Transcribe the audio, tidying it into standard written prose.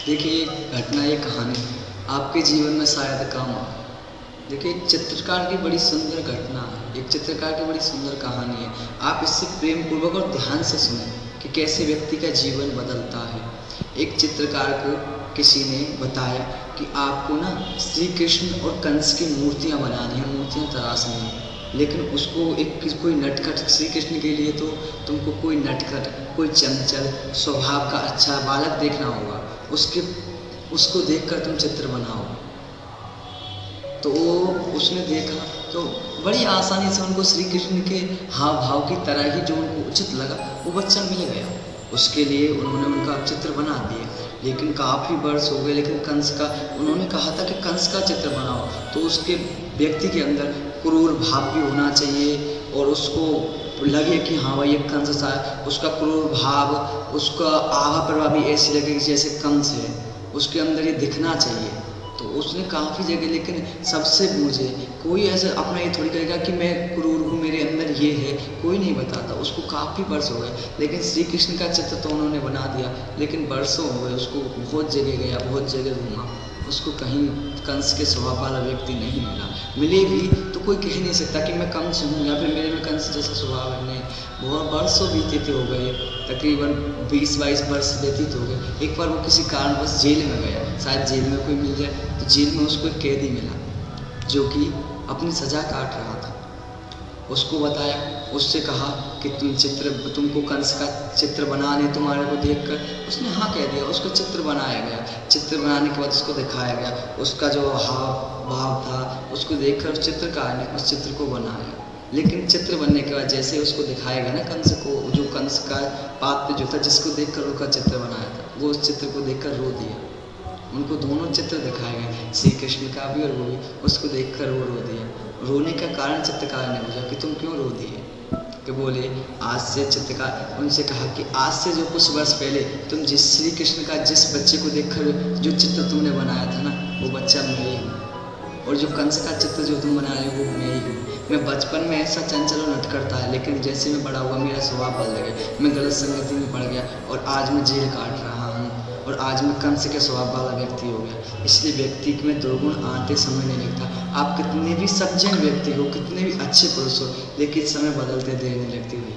देखिए, एक घटना, एक कहानी आपके जीवन में शायद काम आए। देखिए, एक चित्रकार की बड़ी सुंदर घटना है, एक चित्रकार की बड़ी सुंदर कहानी है। आप इससे प्रेम पूर्वक और ध्यान से सुनें कि कैसे व्यक्ति का जीवन बदलता है। एक चित्रकार को किसी ने बताया कि आपको ना श्री कृष्ण और कंस की मूर्तियाँ बनानी है, मूर्तियाँ तराशनी है। लेकिन उसको कोई नटखट, श्री कृष्ण के लिए तो तुमको कोई नटखट, कोई चंचल स्वभाव का अच्छा बालक देखना होगा। उसको देखकर तुम चित्र बनाओ। तो उसने देखा तो बड़ी आसानी से उनको श्री कृष्ण के हाव भाव की तरह ही जो उनको उचित लगा वो बच्चा मिल गया। उसके लिए उन्होंने उनका चित्र बना दिया। लेकिन काफ़ी वर्ष हो गए, लेकिन कंस का उन्होंने कहा था कि कंस का चित्र बनाओ, तो उसके व्यक्ति के अंदर क्रूर भाव भी होना चाहिए और उसको लगे कि हाँ भाई ये कंस सा है। उसका क्रूर भाव, उसका आवा प्रभाव भी ऐसी लगे जैसे कंस है, उसके अंदर ये दिखना चाहिए। तो उसने काफ़ी जगह, लेकिन सबसे पूछे, कोई ऐसा अपना ये थोड़ी कहेगा कि मैं क्रूर हूँ, मेरे अंदर ये है, कोई नहीं बताता। उसको काफ़ी वर्ष हो गए, लेकिन श्री कृष्ण का चित्र तो उन्होंने बना दिया, लेकिन वर्षों हो गए। उसको बहुत जगह गया, बहुत जगह घूमा, उसको कहीं कंस के स्वभाव वाला व्यक्ति नहीं मिला। मिले भी तो कोई कह नहीं सकता कि मैं कंस हूँ या फिर मेरे में कंस जैसा स्वभाव है। नहीं, बहुत वर्षों बीते हो गए, तकरीबन 20-22 वर्ष व्यतीत हो गए। एक बार वो किसी कारणवश जेल में गया, शायद जेल में कोई मिल जाए, तो जेल में उसको एक कैदी मिला जो कि अपनी सज़ा काट रहा था। उसको बताया, उससे कहा कि तुमको कंस का चित्र बनाने तुम्हारे को देखकर। उसने हाँ कह दिया। उसको चित्र बनाया गया। चित्र बनाने के बाद उसको दिखाया गया, उसका जो हाव भाव था उसको देखकर उस चित्रकार ने उस चित्र को बनाया। लेकिन चित्र बनने के बाद जैसे उसको दिखाया गया ना कंस को, जो कंस का पात्र जो था जिसको देखकर उसका चित्र बनाया था, वो उस चित्र को देखकर रो दिया। उनको दोनों चित्र दिखाए गए, श्री कृष्ण का भी और वो भी। उसको देखकर वो रो दिया। रोने का कारण चित्रकार ने पूछा कि तुम क्यों रो दिए? कि बोले, आज से चित्रकार उनसे कहा कि आज से जो कुछ वर्ष पहले तुम जिस श्री कृष्ण का जिस बच्चे को देखकर जो चित्र तुमने बनाया था ना, वो बच्चा मैं ही हूँ। और जो कंस का चित्र जो तुम बना रहे हो वो मैं ही हूँ। मैं बचपन में ऐसा चंचल और नटखट था, लेकिन जैसे मैं बड़ा हुआ मेरा स्वभाव बदल गया, मैं गलत संगति में पड़ गया और आज मैं जेल काट रहा हूँ और आज मैं कंस के स्वभाव वाला व्यक्ति हो गया। इसलिए व्यक्ति में दुर्गुण आते समय नहीं लगता। आप कितने भी सज्जन व्यक्ति हो, कितने भी अच्छे पुरुष हो, लेकिन समय बदलते देर नहीं लगती हुई।